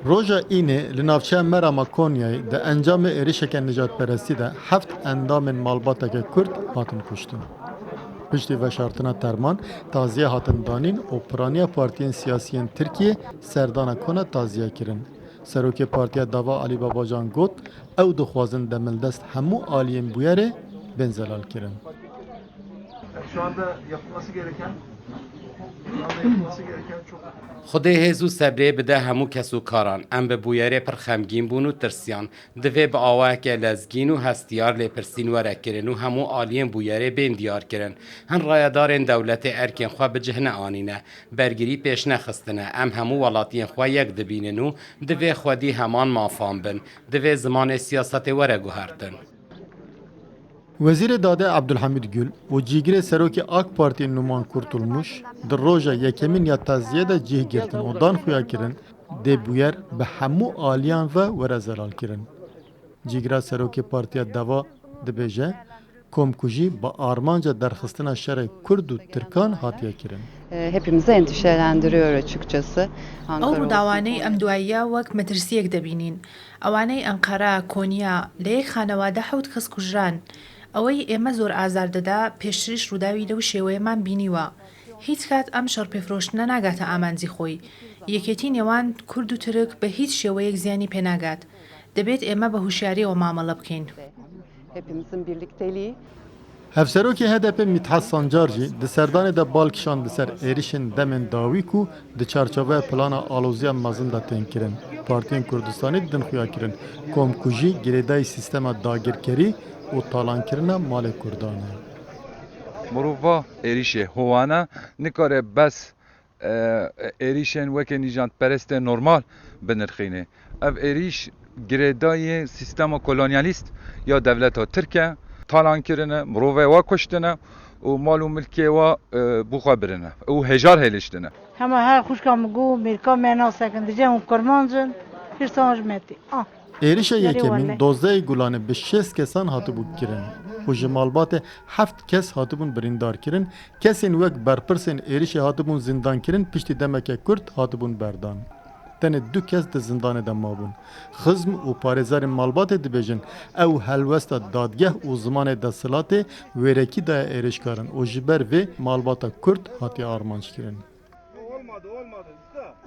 Roja îne li navçeya Merama Konyayê de encamê êrişeke nijadperestî de heft endamên malbateke Kurd hatin kuştin. Piştî veşartina terman, taziye hatin danîn û piraniya partiyên siyasî yên Tirkiye serdana kona taziye kirin. Serokê Partiya Dava Alî Babacan got, ew dixwazin demildest hemû aliyên bûyerê bên zelal kirin. Şu anda yapılması gereken çok. خدای هزو صبری بده همو کسو کاران ام به بویره پر خمگین بون و ترسیان دوی به آوه که لزگین و هستیار لپرسین وره کرن و همو آلین بویره بین دیار کرن هن رایدارن دولت ارکن خواه به جهنه آنینه برگری پیش نخستنه ام همو ولاتین خواه یک دبینن و دوی خودی همان مافان بن دوی زمان سیاست وره گوهرتن Vezîrê Dadê Abdulhamid Gül û cîgirê serokê AK Partiyê Numan Kurtulmuş di roja yekemîn ya taziyê de cih girtin û dan xuya kirin dê bûyer bi hemû aliyan ve were zelal kirin. Cîgira serokê Partiya Deva dibêje komkujî bi armanca derxistina şerê Kurd û Tirkan hatiye kirin. Hepimizi endişelendiriyor açıkçası. ئەو ڕووداوانەی ئەم دواییە وەک مەترسیەک دەبینین. ئەوانەی ئەنقەرە کۆنیا لە یەک خانەوادە حەوت کەس کوژران. ئەوەی ئێمە زۆر ئازار دەدا پێشتریش ڕووداوی لەو شێوەیەمان بینیوە. هیچ کات ئەم شەڕپێفرۆشتنە ناگاتە ئامانجی خۆی. یەکێتی نێوان کورد و ترک بە هیچ شێوەیەک زیانی پێناگات. دەبێت ئێمە بە هوشیاریەوە مامەڵە بکەین. Hepimizin birlikteliği. Hevserokê HDP Mithat Sancar jî di serdanê de bal kişand di ser êrişên demên dawî ku di çarçoveya plana aloziya mezin de tên kirin. Partiyên Kurdistanê din xuya kirin kom ku jî girêdayî sîstema dagirkerî û talankirina malê Kurdan e. مرۆڤ êrişê howana nikare bes êrişên wekê nîjadperestê normal binirxîne. Ev êriş girêdayê sîstema kolonyalîst ya devleta Tirk e, talankirine, mirovê we kuştine û mal û milkê we bûxwe birine û hejar hêliştine. Hema her xuşka min got mêrka me nasekin dicem û kurmancin pir sanj metî. Êrişa yekemîn dozdeyê Gulanê bi 6 kesan hatibû kirin û ji malbatê heft kes hatibûn birîndar kirin. Kesên wek berpirsên êrişê hatibûn zindan kirin piştî demeke Kurd hatibûn berdan. Tenê du kes di zindanê de mabûn. Xizm û parêzerên malbatê dibêjin ew helwesta dadgeh û zimanê desthilatê wêrekî daye êrişkarin û ji ber vê malbata Kurd hatiye armanc kirin. Olmadı.